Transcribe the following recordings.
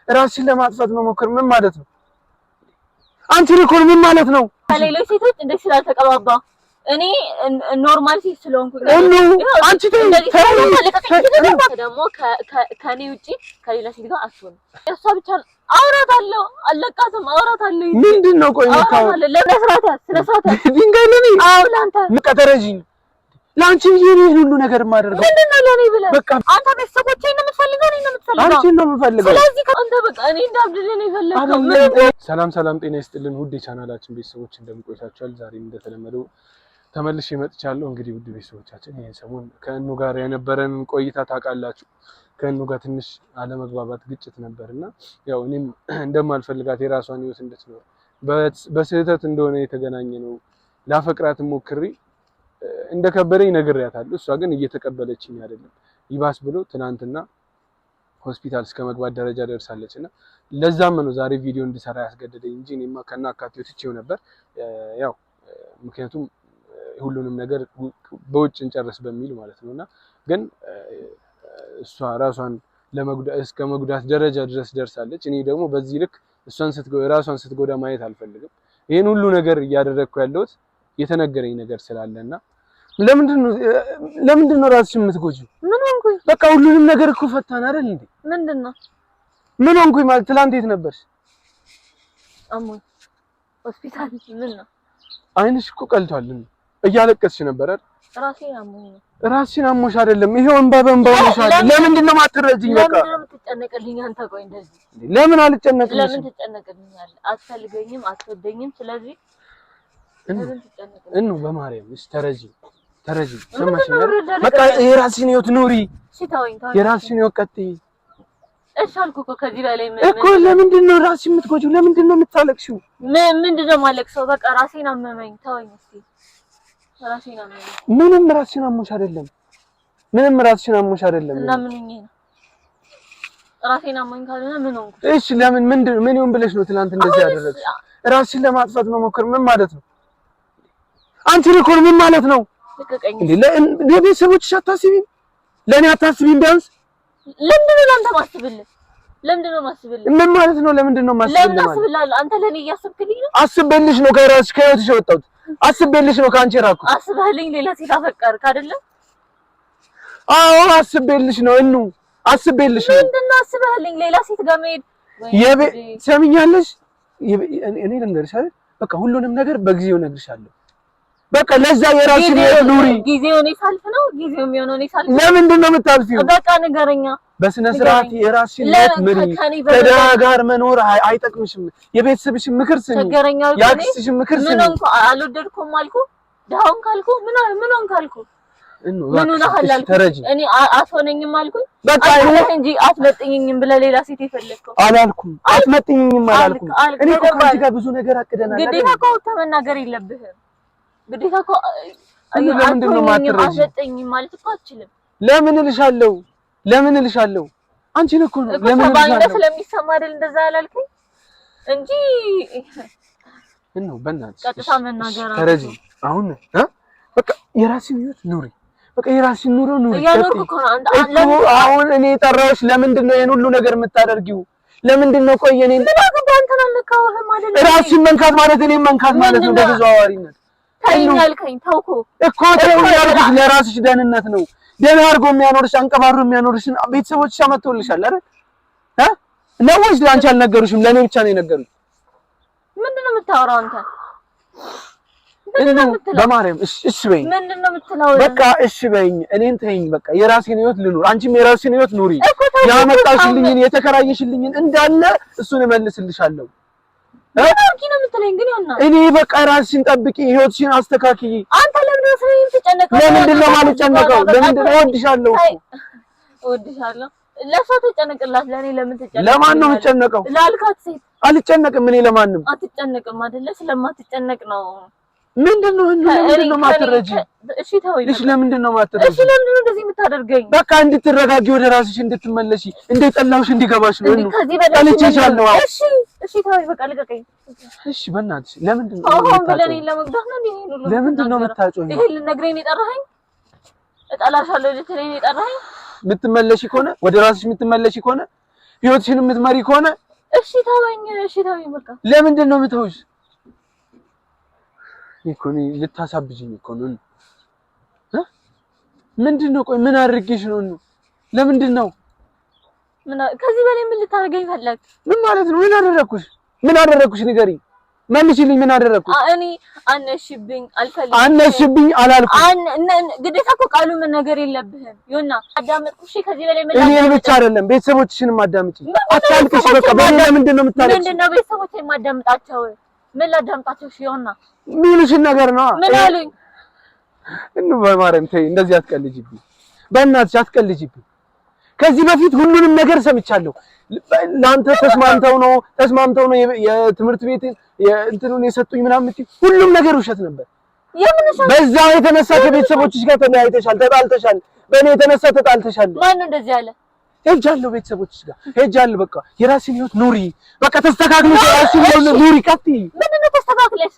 ራስሽን ለማጥፋት መሞከር ምን ማለት ነው? አንቺ እኮ ምን ማለት ነው? ከሌሎች ሴቶች እንደ ስላልተቀባባ እኔ ኖርማል ሴት ስለሆንኩ አንቺ ደግሞ ከኔ ውጪ ከሌላ ሴት ጋር አትሆንም። እሷ ብቻ አውራታለሁ አለቃትም አውራታለሁ። ምንድነው ቆይ ነው ለስራታ ስለስራታ ድንጋይ ለኔ አው ላንተ ምቀተረጂኝ ላንቺ ይሄን ሁሉ ነገር ማደርገው ምንድነው ለኔ ብለህ አንተ ቤተሰቦቼን ነው የምትፈልገው እኔ ነው የምትፈልገው አንቺ ነው የምፈልገው። ስለዚህ አንተ በቃ እኔ እንዳብድልህ ነው የፈለከው። ሰላም ጤና ይስጥልን ውድ የቻናላችን ቤተሰቦች እንደምቆይታችኋል። ዛሬም እንደተለመደው ተመልሼ መጥቻለሁ። እንግዲህ ውድ ቤተሰቦቻችን ይሄን ሰሞን ከእኑ ጋር የነበረን ቆይታ ታውቃላችሁ። ከእኑ ጋር ትንሽ አለመግባባት ግጭት ነበርና ያው እኔም እንደማልፈልጋት የራሷን ህይወት እንድትኖር በስህተት እንደሆነ የተገናኘ ነው ላፈቅራት ሞክሬ እንደከበረኝ ነግሬያታለሁ። እሷ ግን እየተቀበለችኝ አይደለም። ይባስ ብሎ ትናንትና ሆስፒታል እስከ መግባት ደረጃ ደርሳለችና ለዛም ነው ዛሬ ቪዲዮ እንድሰራ ያስገደደኝ እንጂ እኔማ ከናካቴው ትቼው ነበር። ያው ምክንያቱም ሁሉንም ነገር በውጭ እንጨርስ በሚል ማለት ነውና ግን እሷ ራሷን ለመጉዳት እስከ መጉዳት ደረጃ ድረስ ደርሳለች። እኔ ደግሞ በዚህ ልክ ራሷን ስትጎዳ ማየት አልፈልግም። ይሄን ሁሉ ነገር እያደረግኩ ያለሁት የተነገረኝ ነገር ስላለና ለምንድን ነው ራስሽን የምትጎጂው? ምን ሆንኩኝ? በቃ ሁሉንም ነገር እኮ ፈታን አይደል እንዴ? ምንድነው ምን ሆንኩኝ ማለት ትላንት የት ነበርሽ? አሞኝ ሆስፒታል። ምን ነው አይንሽ እኮ ቀልቷል። እያለቀስሽ ነበር አይደል? ራሴን አሞኝ ነው። ራስሽን አሞሽ አይደለም? ይሄው እንባ በእንባ ሆነሻል። ለምንድን ነው የማትረጂኝ? በቃ ለምን ነው የምትጨነቅልኝ አንተ? ቆይ እንደዚህ ለምን አልጨነቅልሽም? ለምን ትጨነቅልኛለህ? አትፈልገኝም፣ አትወደኝም። ስለዚህ ለምን ትጨነቅልኝ? እኑ በማርያም ተረጂ ሰማሽ? በቃ የራስሽን ህይወት ኑሪ። ሲታወኝ የራስሽን ህይወት ቀጥይ። እሺ አልኩ እኮ ከዚህ በላይ ምን እኮ ለምንድን ነው ራስሽን የምትጎጂው? ለምንድን ነው የምታለቅሽው? ምንድን ነው የማለቅሰው? በቃ ራሴን አመመኝ። ተወኝ እስኪ። ራሴን አመመኝ። ምንም ራስሽን አሞሽ አይደለም። እና ምን ሆኜ ነው ራሴን አመመኝ ካልሆነ ምን ሆንኩ? እሺ ለምን ምን ይሁን ብለሽ ነው ትናንት እንደዚህ ያደረግሽ? ራስሽን ለማጥፋት መሞከር ምን ማለት ነው? አንቺ እኮ ምን ማለት ነው? እንዴ ለቤተሰቦችሽ አታስቢም? ለኔ አታስቢም? ቢያንስ ለምንድን ነው አንተ ማስብልህ? ምን ማለት ነው? ለምንድን ነው ማስብልህ? ለምን አስብልሃለሁ? አንተ ለኔ እያሰብክልኝ ነው? አስበልሽ ነው ከራስሽ ከህይወትሽ የወጣሁት። አስበልሽ ነው ከአንቺ የራኩት። አስበህልኝ ሌላ ሴት አፈቀርክ አይደለ? አዎ አስበልሽ ነው እኑ አስበልሽ ነው። ምንድን ነው አስበህልኝ ሌላ ሴት ጋር መሄድ? ሰምኛለሽ? እኔ ልንገርሽ አይደል? በቃ ሁሉንም ነገር በጊዜው እነግርሻለሁ። በቃ ለዛ የራስሽን ኑሪ። ጊዜው ነው ሳልፍ ነው ጊዜው የሚሆነው ነው ሳልፍ። ለምንድን ነው የምታልፊው? በቃ ንገረኛ። በስነ ስርዓት የራስሽን ምሪ። ከደሃ ጋር መኖር አይጠቅምሽም። የቤተሰብሽን ምክር ስሚ። የአክስትሽን ምክር ስሚ። ምን እንኳ አልወደድኩም አልኩ? ደሃውን ካልኩ ምን ካልኩ ምን ነው አላልኩ? እኔ አትሆነኝም አልኩኝ። በቃ እንጂ አትመጥኝኝም ብለህ ሌላ ሴት የፈለግከው አላልኩም። አትመጥኝኝም አላልኩም። እኔ እኮ ከአንቺ ጋር ብዙ ነገር አቅደናል። ግዴታ እኮ ተመናገር የለብህም። ግዴታ እኮ ለምንድን ነው የማትረጂኝ? አትመጥኝም ማለት እኮ አትችልም። ለምን እልሻለሁ? አንቺን እኮ ነው ለምን እልሻለሁ? ባንተ ስለሚሰማ አይደል እንደዛ ያላልከኝ እንጂ ነው። በእናትሽ ቀጥታ መናገር ተረጂ። አሁን በቃ የራስሽን ህይወት ኑሪ። በቃ የራስሽን ኑሮ ኑሪ። እያኖርኩ እኮ ነው አንተ። አሁን እኔ ጠራሁሽ። ለምንድን ነው ይሄን ሁሉ ነገር የምታደርጊው? ለምንድን ነው? ቆይ እኔ አንተን አልነካሁህም አይደል? ራስሽን መንካት ማለት እኔን መንካት ማለት ነው በተዘዋዋሪነት። ታይኛልከኝ ተውኩ እኮ ያልኩሽ ለራስሽ ደህንነት ነው። ደህና አድርጎ የሚያኖርሽ አንቀባሮ የሚያኖርሽን ቤተሰቦችሽ አመጥተውልሻል አይደል? ነው ወይስ ለአንቺ አልነገሩሽም? ለኔ ብቻ ነው የነገሩኝ። ምንድነው የምታወራው አንተ? በማርያም እሺ በይኝ። ምንድነው የምትለው? በቃ እሺ በይኝ። እኔን ተይኝ። በቃ የራሴን ህይወት ልኑር። አንቺም የራስሽን ህይወት ኑሪ። ያመጣሽልኝን የተከራየሽልኝን እንዳለ እሱን እመልስልሻለሁ። አርኪ ነው የምትለኝ? ግን ይሆና እኔ በቃ ራስሽን ጠብቂ፣ ህይወትሽን አስተካክዪ። አንተ ለምን ነው ስለኔ የምትጨነቀው? ለምንድን ነው የማልጨነቀው? ለምንድን ነው? እወድሻለሁ እኮ እወድሻለሁ። ለሷ ተጨነቅላት። ለኔ ለምን ትጨነቅ? ለማን ነው የምጨነቀው? ላልካት ሴት አልጨነቅም። እኔ ለማንም አትጨነቅም አይደለ? ስለማትጨነቅ ነው። ምንድነው የማትረጂ? እሺ ተወኝ። እሺ ለምንድን ነው የማትረጂ? እሺ ለምንድን ነው እንደዚህ የምታደርገኝ? በቃ እንድትረጋጊ ወደ ራስሽ እንድትመለሺ እንደጠላሁሽ እንዲገባሽ ነው። ከዚህ በላይ አልጨቻለሁ። እሺ ተወኝ። በቃ ልቀቀኝ። እሺ በእናትሽ ለምንድን ነው አሁን ብለኔ ለመግደል ነው እንዴ? ለምንድን ነው የምታጮኝ? ይሄ ልነግረኝ ነው የጠራኸኝ? እጠላሻለሁ ልትለኝ ነው የጠራኸኝ? የምትመለሺ ከሆነ ወደ ራስሽ የምትመለሺ ከሆነ ህይወትሽን የምትመሪ ከሆነ እሺ ተወኝ በቃ። ለምንድን ነው የምተውሽ? ይኮኒ ልታሳብጂኝ እኮ ነው። ምንድን ነው? ቆይ ምን አድርጌሽ ነው? ለምንድን ነው? ከዚህ በላይ ምን ልታደርገኝ ፈለግ? ምን ማለት ነው? ምን አደረኩሽ? ንገሪኝ፣ መልሽልኝ። ምን አደረኩሽ? እኔ አነሽብኝ አልፈልግም። አነሽብኝ አላልኩም። ግዴታ እኮ ቃሉ ምን ነገር የለብህም። ይሁንና አዳምጥኩሽ። ከዚህ በላይ ምን እኔ ብቻ አይደለም ቤተሰቦችሽንም አዳምጪ። አታልቅሽ። በቃ ለምንድን ነው የምታለቅሽ? ምንድን ነው ቤተሰቦቼን የማዳምጣቸው? ምን ላዳምጣቸው? እሺ ይሁንና ሚሉሽን ነገር ነው። ምን አሉኝ? በማርያም ተይ፣ እንደዚህ አትቀልጂብኝ። በእናትሽ አትቀልጂብኝ። ከዚህ በፊት ሁሉንም ነገር ሰምቻለሁ። ለአንተ ተስማምተው ነው የትምህርት ቤት እንትኑን የሰጡኝ ምናምን እቺ ሁሉም ነገር ውሸት ነበር። በዛ የተነሳ ከቤተሰቦችሽ ጋር ተለያይተሻል፣ ተጣልተሻል። በእኔ የተነሳ ተጣልተሻል። ማን ነው እንደዚህ ያለ? ሄጃለሁ፣ ቤተሰቦችሽ ጋር ሄጃለሁ። በቃ የራስሽን ህይወት ኑሪ። በቃ ተስተካክለሽ የራስሽን ህይወት ኑሪ። ቀጥይ። ምንድን ነው ተስተካክለሽ?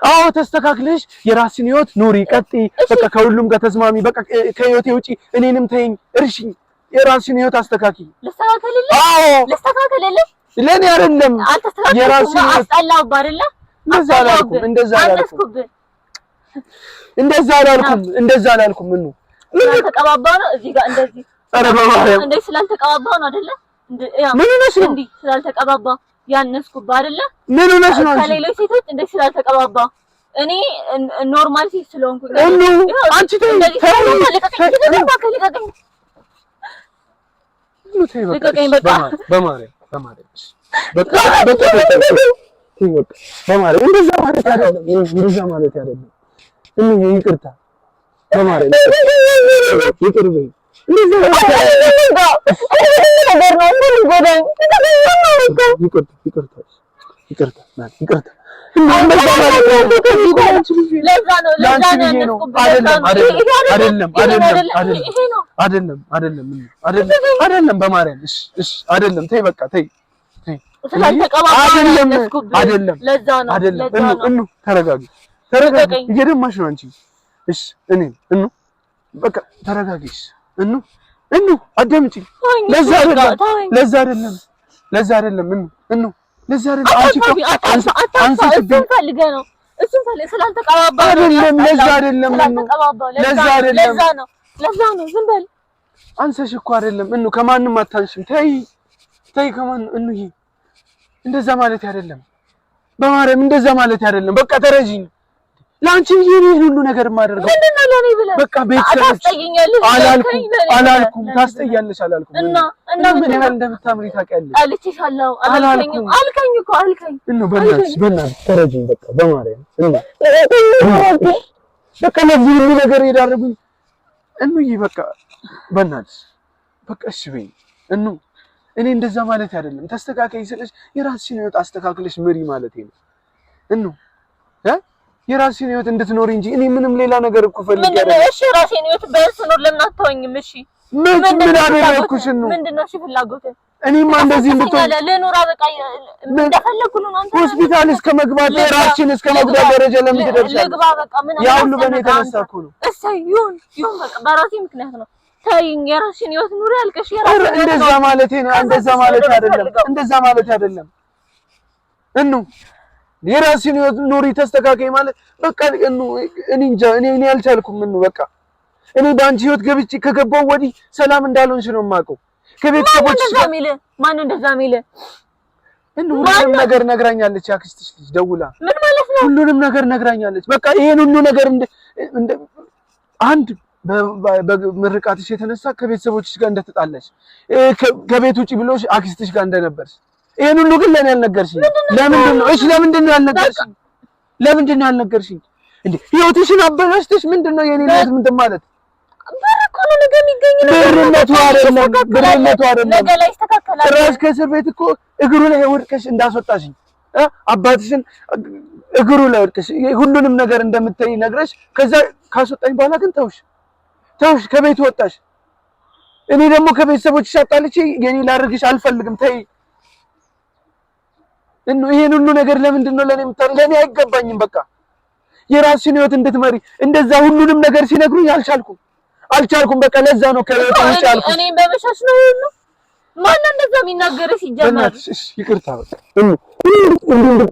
አዎ ተስተካክለሽ የራስሽን ህይወት ኑሪ። ቀጥይ። በቃ ከሁሉም ጋር ተስማሚ። በቃ ከህይወቴ ውጪ እኔንም ተይኝ፣ እርሽኝ። የራስሽን ህይወት አስተካክይ። ለስተካከልልህ? አዎ ለስተካከልልህ። ለኔ አይደለም የራስሽን አስጠላሁብህ አይደለ? እንደዛ አላልኩም። እንደዛ አላልኩም። ምን ተቀባባ ነው እዚህ ጋር እንደዚህ። ኧረ በማርያም እንዴ ስላልተቀባባ ነው አይደለ? ምን ሆነሽ ነው? እንዴ ስላልተቀባባ ያነስኩብህ አይደለ? ምን ሆነሽ ነው? ከሌሎች ሴቶች እንዴ ስላልተቀባባ እኔ ኖርማል ሴት ስለሆንኩ አንቺ ተይ ይቅርታ በማርያም ይቅር በይ። አይደለም በማርያም እሺ አይደለም ተይ በቃ ተይ ተረጋጊ እየደማሽ ነው አንቺ እሺ እኔ በቃ ተረጋጊሽ አዳምጪ ለዛ አይደለም አንቺ አንቺ ፈልገህ ነው እሱን ፈልገህ ስላልተቀባባ አይደለም ለዛ አይደለም ዝም በል አንሰሽ እኮ አይደለም ከማንም አታንሽም ተይ ከማን እንደዛ ማለት አይደለም በማርያም እንደዛ ማለት አይደለም በቃ ተረጂኝ ላንቺ ይሄን ሁሉ ነገር ማደርገው ምንድነው ለኔ ብለህ በቃ ቤተሰቦች አላልኩም ታስጠያለሽ አላልኩም እና ምን ያህል እንደምታምሪ ታውቂያለሽ አልችሻለሁ አልከኝ እኮ በእናትሽ ተረጂኝ በቃ በማርያም በቃ ለዚህ ሁሉ ነገር የዳረጉኝ በቃ በእናትሽ በቃ እሺ በይ እኔ እንደዛ ማለት አይደለም ተስተካከይ ስለሽ የራስሽን ህይወት አስተካክለሽ ምሪ ማለት ነው የራስሽን ህይወት እንድትኖሪ እንጂ እኔ ምንም ሌላ ነገር እኮ ፈልጌ አይደለም። እሺ የራስሽን ህይወት በስኖር ለምን አትተወኝም? እሺ ምን አደረኩሽ ነው? ምንድነው እሺ ፍላጎትህ? እኔማ እንደዚህ እንድትሆን ለኖራ በቃ እንደፈለኩ ነው አንተ ሆስፒታል እስከ መግባት ራስሽን እስከ መግባት ደረጃ ለምን ትደርሻለሽ? ልግባ በቃ ምን ያ ሁሉ በእኔ የተነሳ እኮ ነው። እሰይ ይሁን በቃ በራሴ ምክንያት ነው። ተይኝ የራስሽን ህይወት ኑሪ አልከሽ የራስሽን እንደዛ ማለት ነው። እንደዛ ማለት አይደለም የራስሽን ህይወት ኑሪ ተስተካከይ ማለት በቃ እኔ እንጃ እኔ አልቻልኩም በቃ እኔ በአንቺ ህይወት ገብቼ ከገባው ወዲህ ሰላም እንዳልሆንሽ ነው የማውቀው ከቤተሰቦችሽ ጋር ማን እንደዛ ሚለ ሁሉንም ነገር ነግራኛለች አክስትሽ ልጅ ደውላ ምን ማለት ነው ሁሉንም ነገር ነግራኛለች በቃ ይሄን ሁሉ ነገር እንደ አንድ በምርቃትሽ የተነሳ ከቤተሰቦችሽ ጋር እንደተጣላሽ ከቤት ውጪ ብሎሽ አክስትሽ ጋር እንደነበርሽ ይሄን ሁሉ ግን ለኔ ያልነገርሽኝ ለምንድን ነው? እሺ ለምንድን ነው ያልነገርሽኝ? እንዴ ህይወትሽን አበላሽተሽ ምንድነው የኔ ህይወት ምንድን ማለት? ብርኮ ነው ነገር የሚገኝ ነው። ብርነቱ አይደለም ነገ ላይ ይስተካከላል። ራስ ከእስር ቤት እኮ እግሩ ላይ ወድቀሽ እንዳስወጣሽኝ አባትሽን እግሩ ላይ ወድቀሽ ሁሉንም ነገር እንደምትይ ነግረሽ ከዛ ካስወጣኝ በኋላ ግን ተውሽ ከቤት ወጣሽ። እኔ ደግሞ ከቤተሰቦችሽ አጣልቼ የኔ ላደርግሽ አልፈልግም ተይ ይሄን ሁሉ ነገር ለምንድን ነው ለኔ የምታደርጊው? ለኔ አይገባኝም በቃ የራስሽን ህይወት እንድትመሪ እንደዛ ሁሉንም ነገር ሲነግሩኝ አልቻልኩም በቃ ለዛ ነው ከቤት ውጭ ያልኩት። እኔ በመሻሽ ነው ሁሉ ማን እንደዛ የሚናገር ሲጀመር? እሺ ይቅርታ በቃ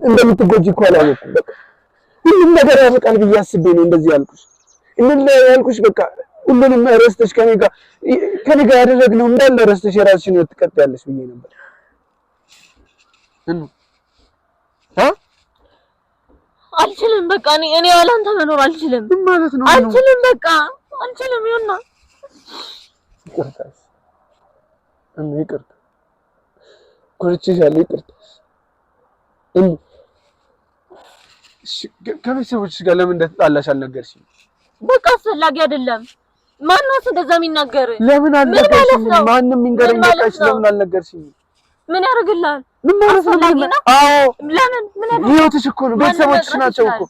እንደምትጎጂ እኮ አላወቅኩም። በቃ ሁሉም ነገር ያበቃል ብዬ አስቤ ነው እንደዚህ ያልኩሽ። ያልኩሽ በቃ ሁሉንም ረስተሽ ከኔ ጋር ያደረግነው እንዳለ ረስተሽ የራስሽን ህይወት ትቀጥያለሽ ብዬ ነበር። አልችልም በቃ እኔ ያላንተ መኖር አልችልም። ምን ማለት ነው? አልችልም በቃ አልችልም። ይሁንና ይቅርታ ይቅርታ ኮልቼሻለሁ። ይቅርታ ከቤተሰቦችሽ ጋር ለምን እንደተጣላሽ አልነገርሽኝ? በቃ አስፈላጊ አይደለም። ማነው እንደዛ የሚናገር? ለምን አልነገርሽኝ? ማንም ይንገረኝ በቃሽ። ለምን አልነገርሽኝ? ምን ያደርግልሃል? ምን ማለት ነው? አዎ ለምን ምን ያደርግ? ህይወትሽ እኮ ነው። ቤተሰቦችሽ ናቸው እኮ።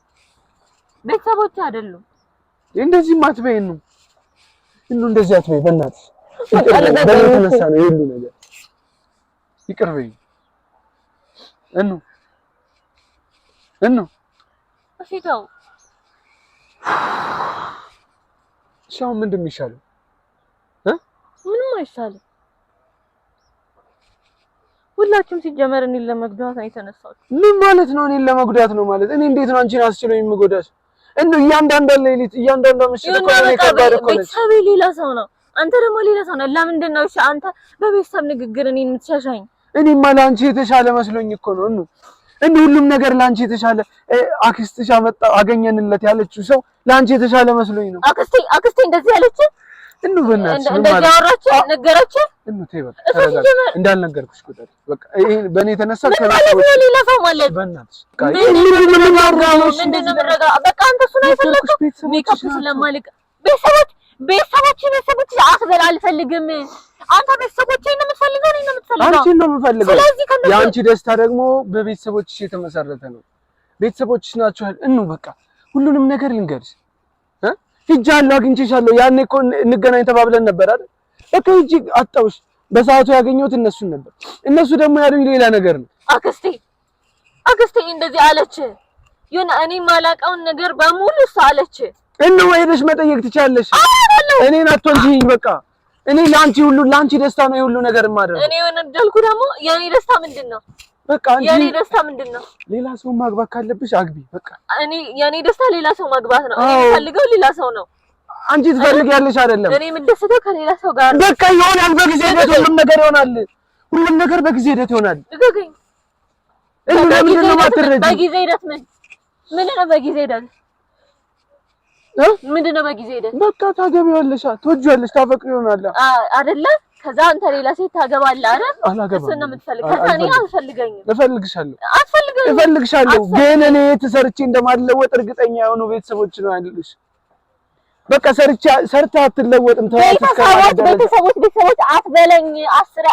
ቤተሰቦች አይደሉም። እንደዚህ አትበይኝ ነው እንደዚህ አትበይ በእናትሽ። በምን ተነሳ ነው ይሄ ሁሉ ነገር? ይቅር በይኝ እሺ ተው። ሻው ምንድን ነው የሚሻለው? ምንም አይሻልም። ሁላችሁም ሲጀመር እኔን ለመጉዳት ነው የተነሳሁት። ምን ማለት ነው? እኔን ለመጉዳት ነው ማለት? እኔ እንዴት ነው አንቺን አስችሎኝ የምጎዳሽ? እያንዳንዷ ሌሊት እያንዳንዷ ምሽት እኮ ነው ከባድ እኮ ነው። ቤተሰብ ሌላ ሰው ነው፣ አንተ ደግሞ ሌላ ሰው ነህ። ለምንድን ነው እሺ አንተ በቤተሰብ ንግግር እኔን የምትሸሻኝ? እኔማ ለአንቺ የተሻለ መስሎኝ እኮ ነው። ሁሉም ነገር ለአንቺ የተሻለ አክስትሽ አገኘንለት ያለችው ሰው ለአንቺ የተሻለ መስሎኝ ነው። አክስቴ እንደዚህ ያለች በእናትሽ እንደዚህ አወራች ነገረች። ተይ በቃ ተረጋጋ። እንዳልነገርኩሽ ቁጥር በቃ ይሄ በእኔ የተነሳ ሌላ ሰው ማለት በእናትሽ በቃ አንተ እሱን አይፈለግም። ሜካፕ ስለማልቅ ቤተሰቦች አትበል አልፈልግም። አንተ ቤተሰቦቼን ነው የምትፈልገው? እኔን ነው የምትፈልገው? አንቺን ነው የምፈልገው። የአንቺ ደስታ ደግሞ በቤተሰቦችሽ የተመሰረተ ነው። ቤተሰቦችሽ ናቸው። በቃ ሁሉንም ነገር ልንገርሽ። ሂጃለሁ፣ አግኝቼሻለሁ። ያኔ እኮ እንገናኝ ተባብለን ነበር አይደል? በቃ ሂጂ አጣውሽ። በሰዓቱ ያገኘሁት እነሱን ነበር። እነሱ ደግሞ ያሉኝ ሌላ ነገር ነው። አክስቴ እንደዚህ አለች። የሆነ እኔ ማላውቀውን ነገር በሙሉ እሷ አለች። ሄደሽ መጠየቅ ትችያለሽ። እኔን አትወንጂኝ በቃ እኔ ለአንቺ ደስታ ነው የሁሉ ነገር የማደርገው። እኔ ወንጀልኩ ደግሞ የኔ ደስታ ምንድነው? በቃ የኔ ደስታ ምንድነው? ሌላ ሰው ማግባት ካለብሽ አግቢ በቃ። የኔ ደስታ ሌላ ሰው ማግባት ነው። እኔ የምፈልገው ሌላ ሰው ነው። አንቺ ትፈልጊያለሽ አይደለም? እኔ የምደሰተው ከሌላ ሰው ጋር ነው። በቃ ይሆናል፣ በጊዜ ሂደት ሁሉም ነገር ይሆናል። ሁሉም ነገር በጊዜ ሂደት ይሆናል። ልቀቀኝ። ለምንድን ነው የማትረጂው? በጊዜ ሂደት ምንድን ነው በጊዜ ሂደት? ምንድን ነው በጊዜ ሂደት? በቃ ታገቢዋለሽ፣ ትወጂዋለሽ፣ ታፈቅሪ ይሆናል አይደለ? ከዛ አንተ ሌላ ሴት ታገባለህ አይደል? እሱን ነው የምትፈልገው። ከዛ እኔ አልፈልገኝም። እፈልግሻለሁ ግን እኔ ተሰርቼ እንደማልለወጥ እርግጠኛ የሆኑ ቤተሰቦች ነው ያሉሽ። በቃ ሰርታ አትለወጥም። ቤተሰቦች አትበለኝ፣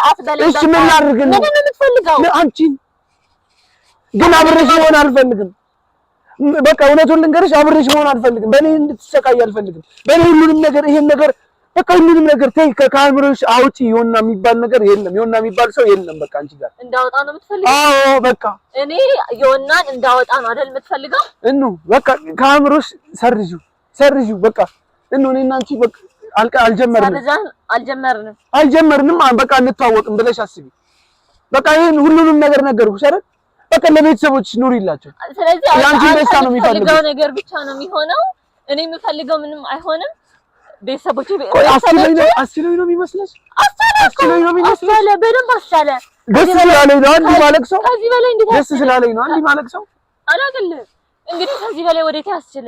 አትበለኝ። እሺ ምን ላድርግ ነው? ምንድን ነው የምትፈልገው? አንቺን ግን አብሬሽ መሆን አልፈልግም። በቃ እውነቱን ልንገርሽ፣ አብሬሽ መሆን አልፈልግም። በእኔ እንድትሰቃይ አልፈልግም። በእኔ ሁሉንም ነገር ይሄን ነገር በቃ ሁሉንም ነገር ተይ፣ ከአእምሮሽ አውጪ። ይሆንና የሚባል ነገር የለም። ይሆንና የሚባል ሰው የለም። በቃ አንቺ ጋር እንዳወጣ ነው የምትፈልገው? አዎ በቃ እኔ ይሆንናን እንዳወጣ ነው አይደል የምትፈልገው? በቃ ከአእምሮሽ ሰርጂው በቃ እኔና አንቺ በቃ አልጀመርንም። በቃ እንተዋወቅም ብለሽ አስቢ። በቃ ይሄን ሁሉንም ነገር ነገርኩሽ አይደል? በቃ ለቤተሰቦችሽ ኑሪላቸው። ስለዚህ ያንቺ ደስታ ነው የሚፈልገው ነገር ብቻ ነው የሚሆነው። እኔ የምፈልገው ምንም አይሆንም። ቤተሰቦቼ አስችለኝ ነው የሚመስለሽ? አስቻለ በደንብ አስቻለ። ደስ ስላለኝ ነው አንዲ ማለቅሰው። ከዚህ በላይ እንዴት ደስ ስላለኝ ነው አንዲ ማለቅሰው? አላውቅልህ እንግዲህ ከዚህ በላይ ወዴት ያስችለ?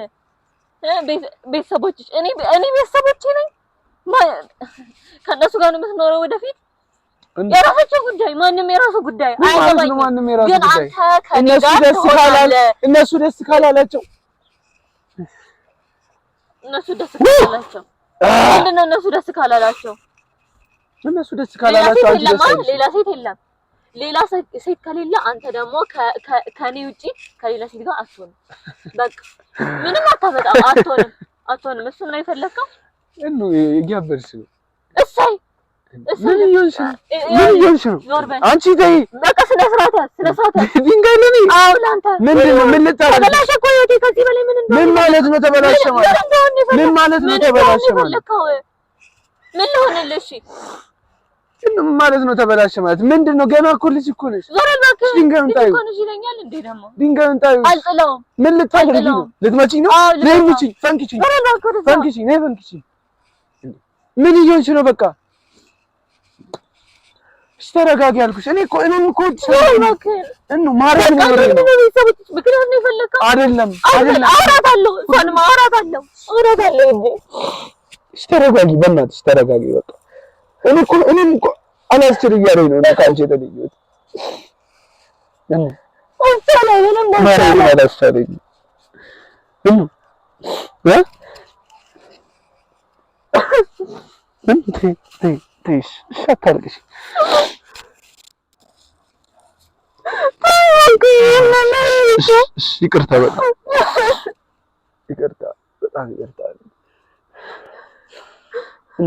ቤተሰቦችሽ እኔ ቤተሰቦቼ ነኝ። ከእነሱ ጋር ነው የምትኖረው ወደፊት። የራሳቸው ጉዳይ፣ ማንም የራሱ ጉዳይ አይገባኝም። ማንም የራሱ ግን ጉዳይ። አንተ ከኔ ጋር ትሆናለህ። እነሱ ደስ ካላላቸው ምንድን ነው እነሱ ደስ ካላላቸው? እነሱ ደስ ካላላቸው አንቺ ደስ አይልሽ። ሌላ ሴት የለም። ሌላ ሴት ከሌለ አንተ ደግሞ ከኔ ውጪ ከሌላ ሴት ጋር አትሆንም። በቃ ምንም አታመጣም። አትሆንም። እሱን ነው የፈለከው? እያበድሽ ነው። እሰይ ምን እየሆንሽ ነው? አንቺ ተይ በቃ ስነ ስርዓት ያዝ። ድንጋይ ለኔ አዎ ለአንተ ምንድን ነው? ምን ልታረግ? ተበላሸ እኮ ህይወቴ። ከዚህ በላይ ምን እንደሆነ ምን ማለት ነው? ተበላሸ ማለት ምን ማለት ነው? ተበላሸ ማለት ምን ልሆንልህ? እሺ ማለት ነው ተበላሸ ማለት ምንድነው? ገና እኮ ልጅ እኮ ነሽ። ድንጋዩን ጣዩ ይለኛል እንዴ ደግሞ ድንጋዩን ጣዩ። አልጥለውም። ምን ልታደርጊ ነው? ልትመጪኝ ነው? ነይ ምጪኝ፣ ፈንክቺኝ፣ ፈንክቺኝ፣ ነይ ፈንክቺኝ። ምን እየሆንሽ ነው? በቃ ተረጋጊ አልኩሽ። እኔም እኮ ማርያም ነው አይደለም። አወራታለሁ፣ እሷንም አወራታለሁ እንጂ ተረጋጊ፣ በእናትሽ ተረጋጊ። በቃ እኔም እኮ አላስችል እያለኝ ነው ከአንቺ የተለየሁት። ማርያም አላስቻለኝ። አታልቅሽ። ይቅርታ፣ በጣም ይቅርታ፣ በጣም ይቅርታ።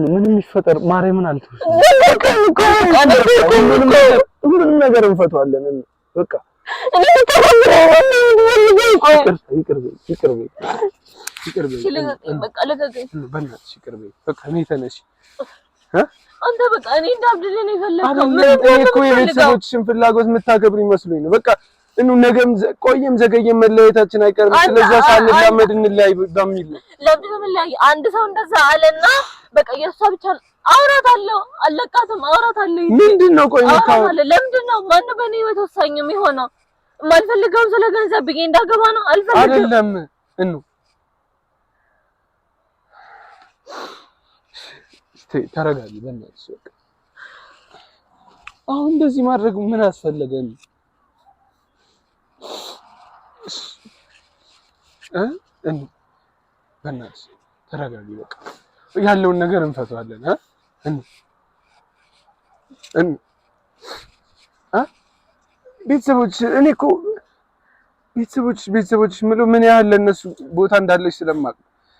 ምንም ይፈጠር ማርያምን አልተውሽም። ሁሉንም ነገር እንፈታዋለን። በቃ ይቅር በይ። በእናትሽ ይቅር በይ። በቃ እኔ ተነሽ። አንተ በቃ እኔ እንዳብድልህ ነው የፈለከው? እኔ እኮ የቤተሰቦችሽን ፍላጎት የምታከብር ይመስሉኝ ነው። በቃ ነገም ቆየም ዘገየም መለያየታችን አይቀርም። ስለዛ ሳንላመድ እንለያይ በሚል ነው። ለምን እንለያይ? አንድ ሰው እንደዛ አለና በቃ የእሷ ብቻ አውራታለሁ፣ አለቃትም አውራታለሁ። ምንድነው? ቆይ ለምንድን ነው ማነው በእኔ ህይወት ወሳኝ የሚሆነው? የማልፈልገው ስለ ገንዘብ ብዬ እንዳገባ ነው? አልፈልግም። አይደለም ተረጋጊ በእናትሽ። በቃ አሁን እንደዚህ ማድረግ ምን አስፈለገን? በእናትሽ ተረጋጊ። በቃ ያለውን ነገር እንፈታዋለን። ቤተሰቦች እኔ እኮ ቤተሰቦች ምለው ምን ያህል ለነሱ ቦታ እንዳለሽ ስለማውቅ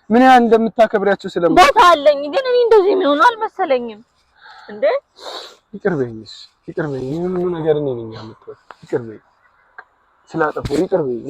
ምን ያህል እንደምታከብሪያቸው ስለማውቅ ቦታ አለኝ። ግን እኔ እንደዚህ የሚሆነው አልመሰለኝም እንዴ። ይቅር በይኝ። ሁሉ ነገር እኔ ነኝ ያመጣሁት። ይቅር በይኝ ስላጠፋሁ ይቅር በይኝ።